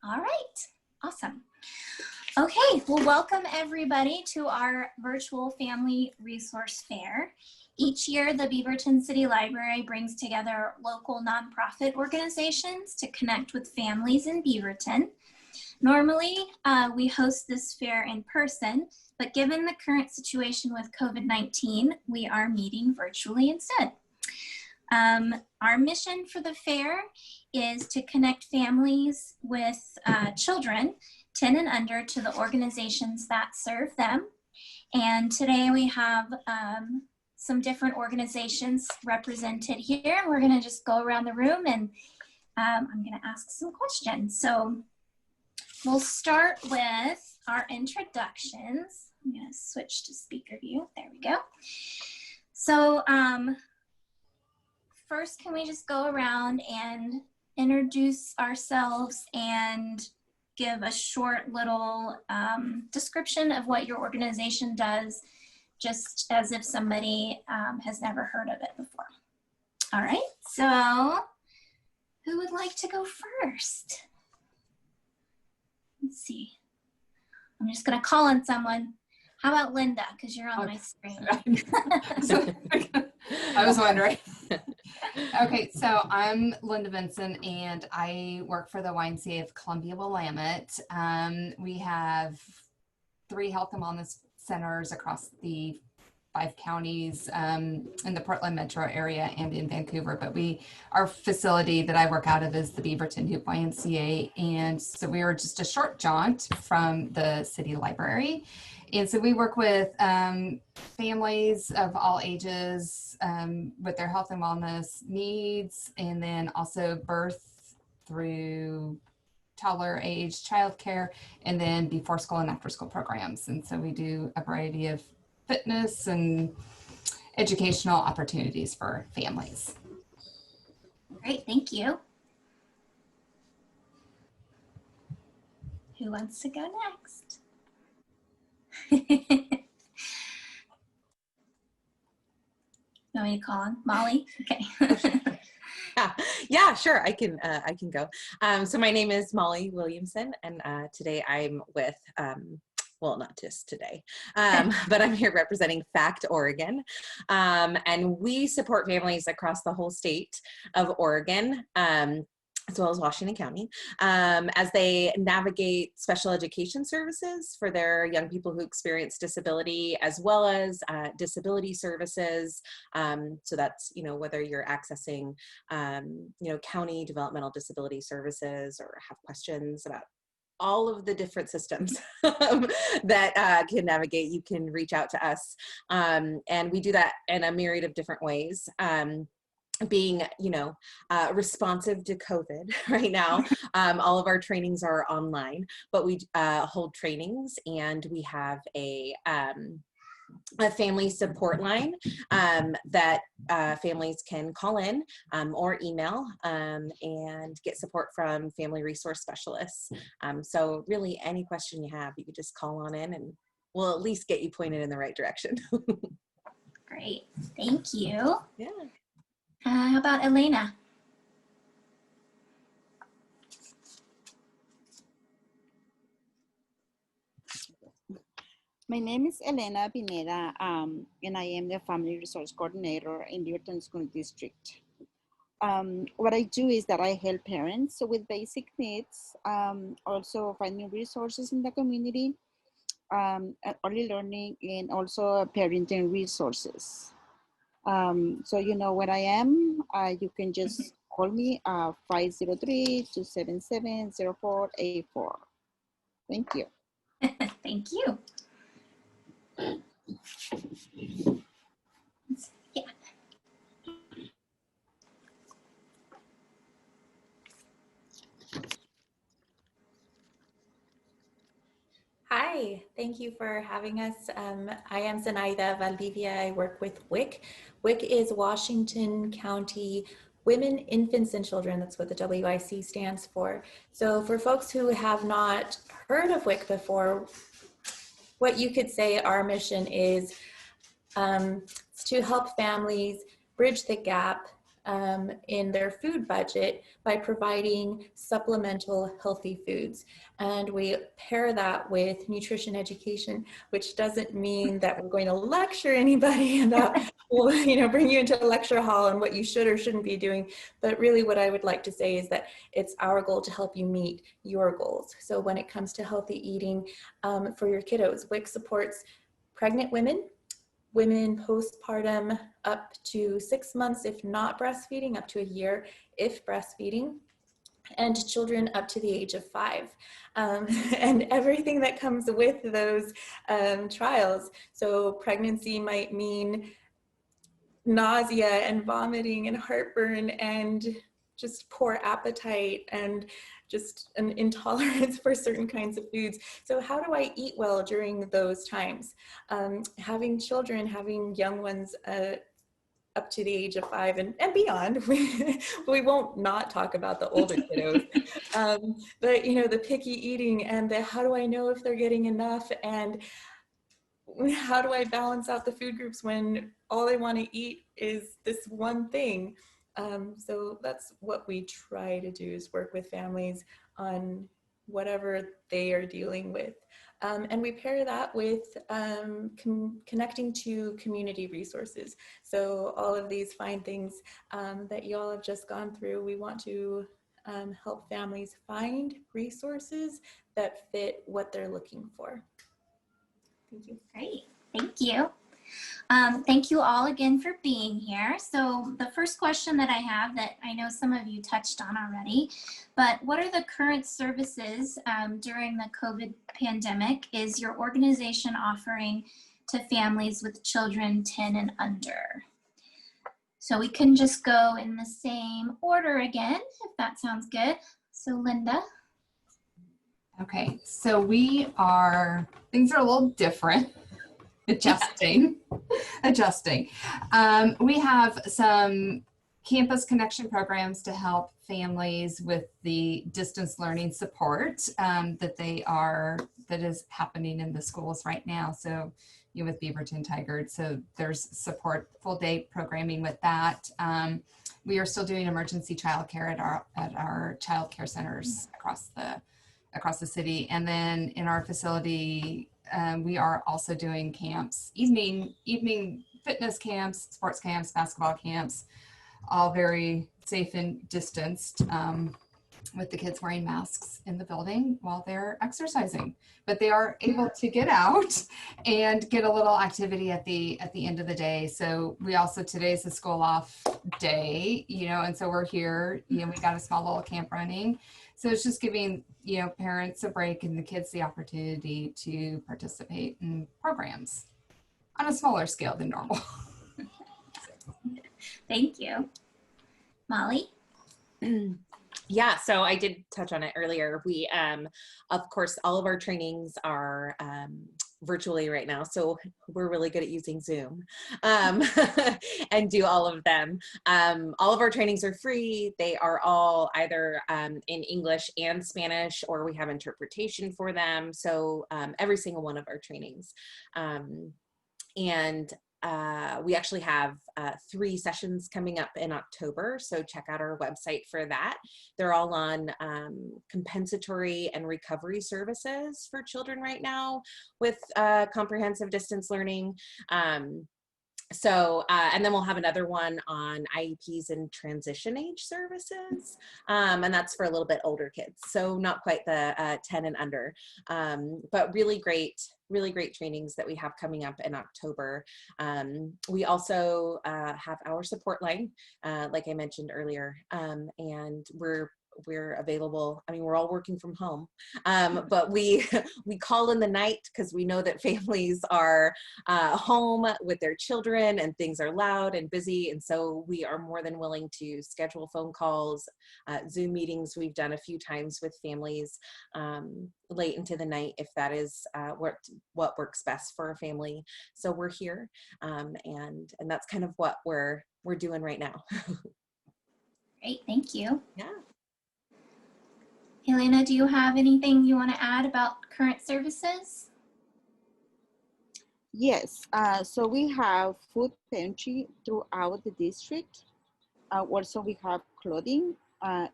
All right, awesome. Okay, well, welcome everybody to our virtual family resource fair. Each year, the Beaverton City Library brings together local nonprofit organizations to connect with families in Beaverton. Normally, we host this fair in person, but given the current situation with COVID-19, we are meeting virtually instead. Our mission for the fair is to connect families with children 10 and under to the organizations that serve them. And today we have some different organizations represented here. We're gonna just go around the room and I'm gonna ask some questions. So we'll start with our introductions. I'm gonna switch to speaker view, there we go. So first, can we just go around and introduce ourselves and give a short little description of what your organization does, just as if somebody has never heard of it before. All right, so who would like to go first? Let's see. I'm just gonna call on someone. How about Lynda, because you're on my screen. I was wondering. Okay, so I'm Lynda Vinson, and I work for the YMCA of Columbia-Willamette. We have 3 health and wellness centers across the 5 counties in the Portland metro area and in Vancouver, but our facility that I work out of is the Beaverton YMCA, and so we were just a short jaunt from the city library. And so we work with families of all ages with their health and wellness needs, and then also birth through toddler age childcare, and then before school and after school programs. And so we do a variety of fitness and educational opportunities for families. Great, thank you. Who wants to go next? You want me to call on Molly? Okay. Yeah, sure. I can go. So my name is Molly Williamson, and today I'm with, well, not just today, but I'm here representing FACT Oregon, and we support families across the whole state of Oregon, as well as Washington County, as they navigate special education services for their young people who experience disability, as well as disability services. So that's, whether you're accessing, county developmental disability services or have questions about all of the different systems that can navigate, you can reach out to us. And we do that in a myriad of different ways. Being, responsive to COVID right now. All of our trainings are online, but we hold trainings, and we have a family support line that families can call in or email and get support from family resource specialists. So really any question you have, you could just call on in and we'll at least get you pointed in the right direction. Great, thank you. Yeah. How about Elena? My name is Elena Pineda, and I am the Family Resource Coordinator in Beaverton School District. What I do is that I help parents with basic needs, also finding resources in the community, early learning, and also parenting resources. So you know where I am. You can just call me 503-277-0484. Thank you. Thank you. Yeah. Hi, thank you for having us. I am Zenaida Valdivia. I work with WIC. WIC is Washington County Women, Infants, and Children. That's what the WIC stands for. So for folks who have not heard of WIC before, what you could say our mission is to help families bridge the gap in their food budget by providing supplemental healthy foods. And we pair that with nutrition education, which doesn't mean that we're going to lecture anybody about, well, bring you into a lecture hall on what you should or shouldn't be doing. But really what I would like to say is that it's our goal to help you meet your goals. So when it comes to healthy eating for your kiddos, WIC supports pregnant women, women postpartum up to 6 months if not breastfeeding, up to a year if breastfeeding, and children up to the age of 5, and everything that comes with those trials. So pregnancy might mean nausea and vomiting and heartburn and just poor appetite and just an intolerance for certain kinds of foods. So how do I eat well during those times? Having children, having young ones up to the age of 5 and beyond, we won't not talk about the older kiddos, but the picky eating and the how do I know if they're getting enough, and how do I balance out the food groups when all they want to eat is this one thing? So that's what we try to do, is work with families on whatever they are dealing with. And we pair that with connecting to community resources. So all of these fine things that you all have just gone through, we want to help families find resources that fit what they're looking for. Thank you. Great, thank you. Thank you all again for being here. So the first question that I have, that I know some of you touched on already, but what are the current services during the COVID pandemic is your organization offering to families with children 10 and under? So we can just go in the same order again, if that sounds good. So Lynda. Okay, so things are a little different. Adjusting. We have some campus connection programs to help families with the distance learning support that is happening in the schools right now. So with Beaverton Tigard, so there's support, full day programming with that. We are still doing emergency childcare at our childcare centers across the city, and then in our facility. We are also doing camps, evening fitness camps, sports camps, basketball camps, all very safe and distanced, with the kids wearing masks in the building while they're exercising. But they are able to get out and get a little activity at the end of the day. So we also, today's a school off day, and so we're here, we got a small little camp running. So it's just giving, parents a break and the kids the opportunity to participate in programs on a smaller scale than normal. Thank you. Molly? Yeah, so I did touch on it earlier. We, of course, all of our trainings are virtually right now, so we're really good at using Zoom and do all of them. All of our trainings are free. They are all either in English and Spanish, or we have interpretation for them. So every single one of our trainings. We actually have 3 sessions coming up in October, so check out our website for that. They're all on compensatory and recovery services for children right now with comprehensive distance learning. And then we'll have another one on IEPs and transition age services, and that's for a little bit older kids, so not quite the 10 and under, but really great trainings that we have coming up in October. We also have our support line, like I mentioned earlier, and we're available. I mean, we're all working from home, but we call in the night because we know that families are home with their children and things are loud and busy. And so we are more than willing to schedule phone calls, Zoom meetings. We've done a few times with families late into the night if that is what works best for a family. So we're here, and that's kind of what we're doing right now. Great, thank you. Yeah. Elena, do you have anything you want to add about current services? Yes, so we have food pantry throughout the district. Also, we have clothing.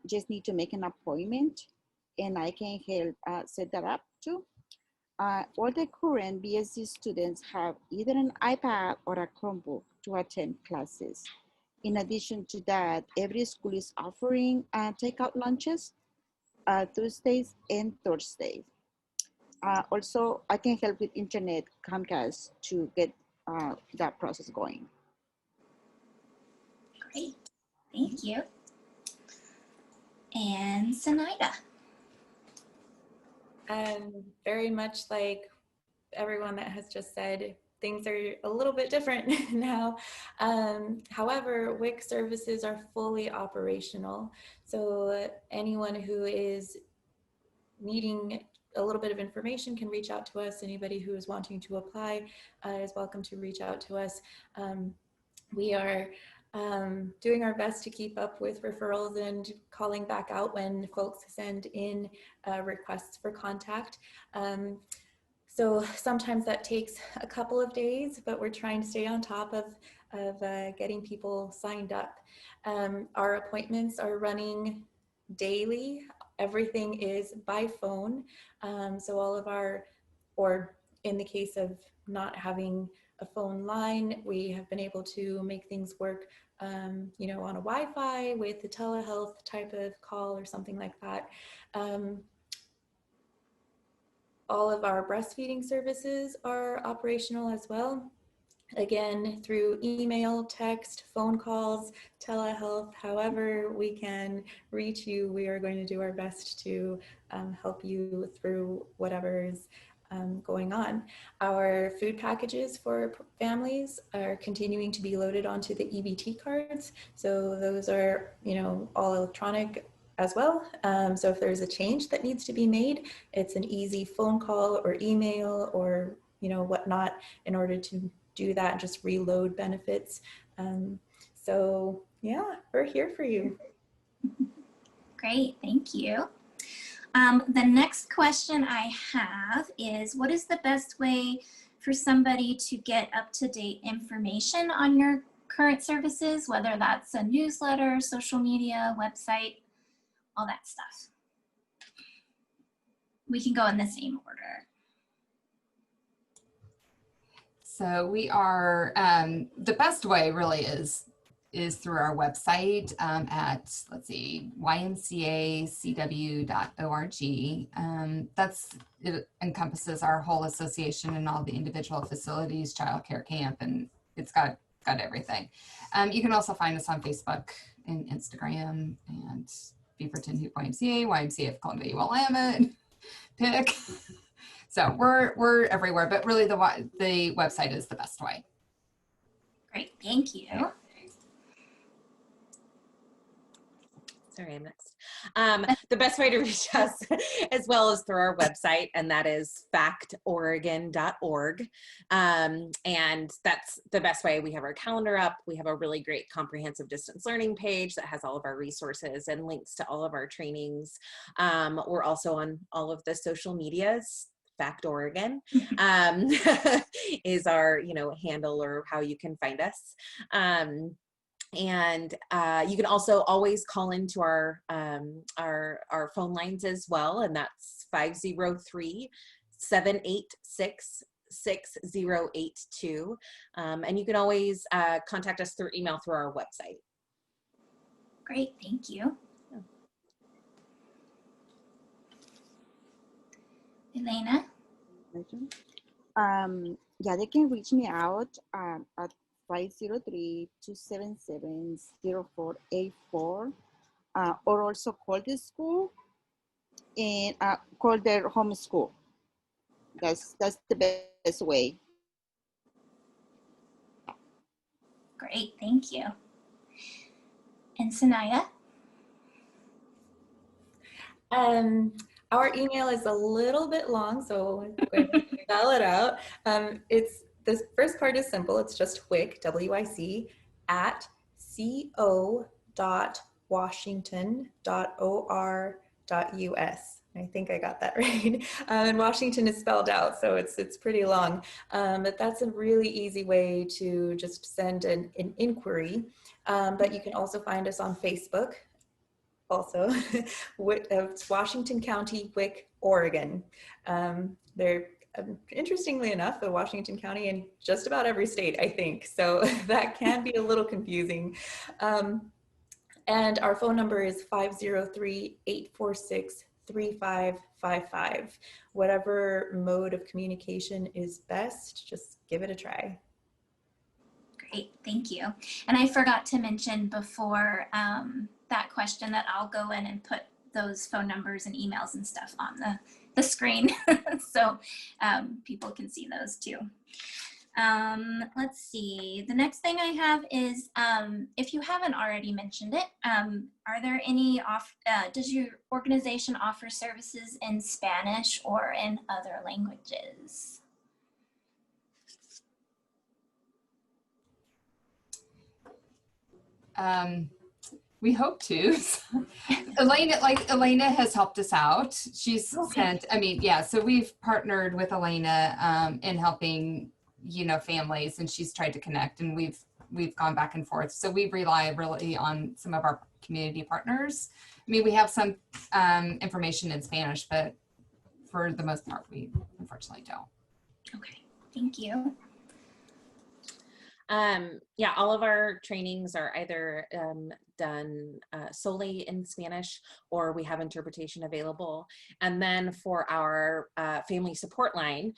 Just need to make an appointment, and I can help set that up too. All the current BSc students have either an iPad or a Chromebook to attend classes. In addition to that, every school is offering takeout lunches Tuesdays and Thursdays. Also, I can help with internet Comcast to get that process going. Great, thank you. And Sinaida. Very much like everyone that has just said, things are a little bit different now. However, WIC services are fully operational. So anyone who is needing a little bit of information can reach out to us. Anybody who is wanting to apply is welcome to reach out to us. We are doing our best to keep up with referrals and calling back out when folks send in requests for contact. So sometimes that takes a couple of days, but we're trying to stay on top of getting people signed up. Our appointments are running daily. Everything is by phone. So all of our, or in the case of not having a phone line, we have been able to make things work, you know, on a Wi-Fi with the telehealth type of call or something like that. All of our breastfeeding services are operational as well. Again, through email, text, phone calls, telehealth, however we can reach you, we are going to do our best to help you through whatever is going on. Our food packages for families are continuing to be loaded onto the EBT cards. So those are, you know, all electronic as well. So if there's a change that needs to be made, it's an easy phone call or email or, you know, whatnot in order to do that and just reload benefits. So yeah, we're here for you. Great, thank you. The next question I have is, what is the best way for somebody to get up-to-date information on your current services, whether that's a newsletter, social media, website, all that stuff? We can go in the same order. So we are, the best way really is through our website at, let's see, YMCACW.org. It encompasses our whole association and all the individual facilities, childcare camp, and it's got everything. You can also find us on Facebook and Instagram and Beaverton Hoop YMCA, YMCA of Columbia Willamette, PIC. So we're everywhere, but really the website is the best way. Great, thank you. Sorry, I'm next. The best way to reach us as well is through our website, and that is factoregon.org. And that's the best way. We have our calendar up. We have a really great comprehensive distance learning page that has all of our resources and links to all of our trainings. We're also on all of the social medias. Fact Oregon is our, you know, handle or how you can find us. And you can also always call into our phone lines as well, and that's 503-786-6082. And you can always contact us through email through our website. Great, thank you. Elena? Yeah, they can reach me out at 503-277-0484, or also call the school and call their home school. That's the best way. Great, thank you. And Sanaya? Our email is a little bit long, so I'm going to spell it out. The first part is simple. It's just WIC, W-I-C, at co.washington.or.us. I think I got that right. And Washington is spelled out, so it's pretty long. But that's a really easy way to just send an inquiry. But you can also find us on Facebook. Also, it's Washington County, WIC, Oregon. They're interestingly enough, the Washington County in just about every state, I think. So that can be a little confusing. And our phone number is 503-846-3555. Whatever mode of communication is best, just give it a try. Great, thank you. And I forgot to mention before that question that I'll go in and put those phone numbers and emails and stuff on the screen so people can see those too. Let's see, the next thing I have is, if you haven't already mentioned it, are there any, does your organization offer services in Spanish or in other languages? We hope to. Elena has helped us out. She's sent, so we've partnered with Elena in helping, families, and she's tried to connect, and we've gone back and forth. So we rely really on some of our community partners. We have some information in Spanish, but for the most part, we unfortunately don't. Okay, thank you. All of our trainings are either done solely in Spanish, or we have interpretation available. And then for our family support line,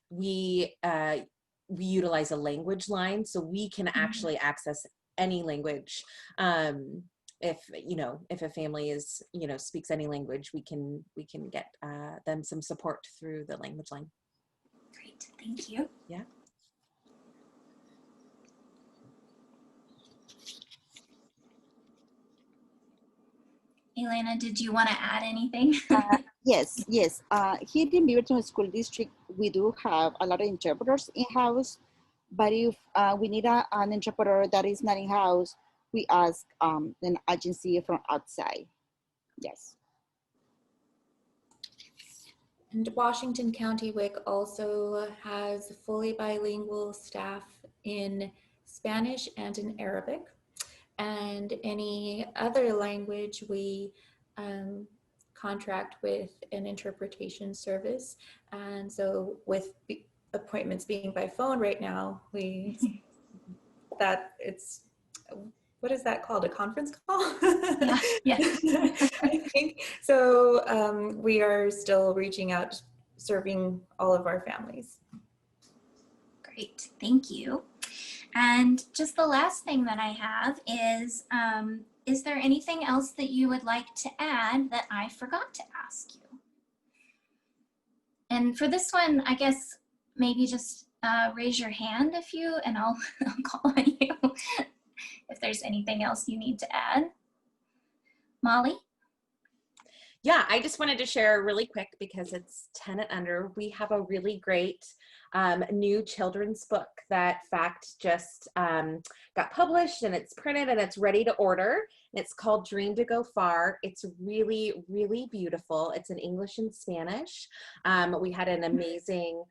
we utilize a language line, so we can actually access any language. If a family is speaks any language, we can get them some support through the language line. Great, thank you. Yeah. Elena, did you want to add anything? Yes. Here in Beaverton School District, we do have a lot of interpreters in-house, but if we need an interpreter that is not in-house, we ask an agency from outside. Yes. And Washington County WIC also has fully bilingual staff in Spanish and in Arabic. And any other language, we contract with an interpretation service. And so with appointments being by phone right now, what is that called? A conference call? Yeah. I think. So we are still reaching out, serving all of our families. Great, thank you. And just the last thing that I have is there anything else that you would like to add that I forgot to ask you? And for this one, I guess maybe just raise your hand and I'll call on you if there's anything else you need to add. Molly? Yeah, I just wanted to share really quick, because it's 10 and under. We have a really great new children's book that FACT just got published, and it's printed and it's ready to order. It's called Dream to Go Far. It's really, really beautiful. It's in English and Spanish. We had an amazing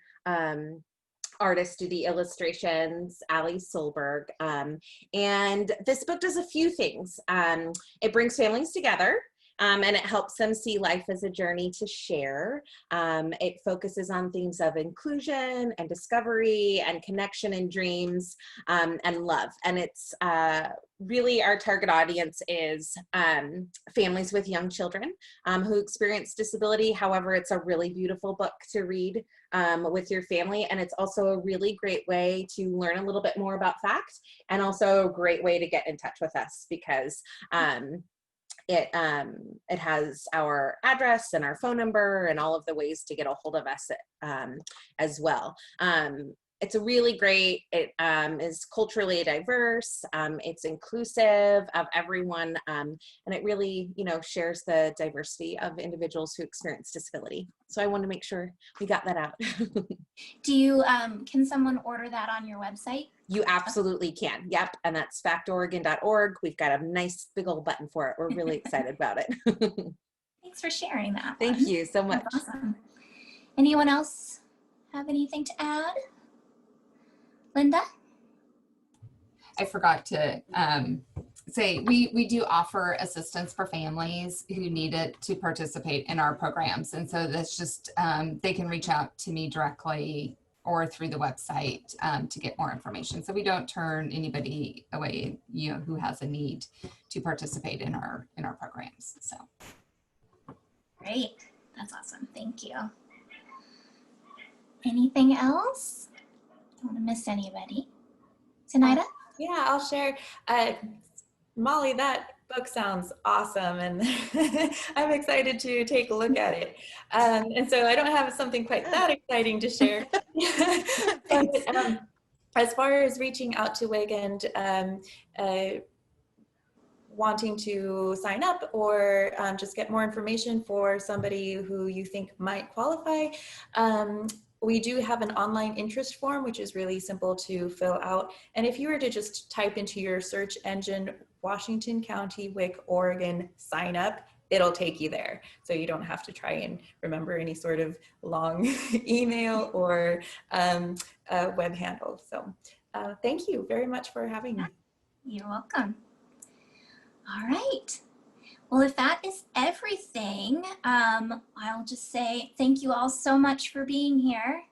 artist do the illustrations, Ali Solberg. And this book does a few things. It brings families together. And it helps them see life as a journey to share. It focuses on themes of inclusion and discovery and connection and dreams and love. And it's really, our target audience is families with young children who experience disability. However, it's a really beautiful book to read with your family. And it's also a really great way to learn a little bit more about FACT, and also a great way to get in touch with us, because it has our address and our phone number and all of the ways to get a hold of us as well. It's a really great, it is culturally diverse, it's inclusive of everyone, and it really, shares the diversity of individuals who experience disability. So I wanted to make sure we got that out. Do you, can someone order that on your website? You absolutely can. Yep. And that's factoregon.org. We've got a nice big old button for it. We're really excited about it. Thanks for sharing that. Thank you so much. That's awesome. Anyone else have anything to add? Lynda? I forgot to say, we do offer assistance for families who need it to participate in our programs. And so that's just, they can reach out to me directly or through the website to get more information. So we don't turn anybody away, you know, who has a need to participate in our programs. So. Great. That's awesome. Thank you. Anything else? Don't want to miss anybody. Pineda? Yeah, I'll share. Molly, that book sounds awesome, and I'm excited to take a look at it. And so I don't have something quite that exciting to share. But as far as reaching out to WIG and wanting to sign up or just get more information for somebody who you think might qualify, we do have an online interest form, which is really simple to fill out. And if you were to just type into your search engine, Washington County, WIC, Oregon, sign up, it'll take you there. So you don't have to try and remember any sort of long email or web handle. So thank you very much for having me. You're welcome. All right. Well, if that is everything, I'll just say thank you all so much for being here.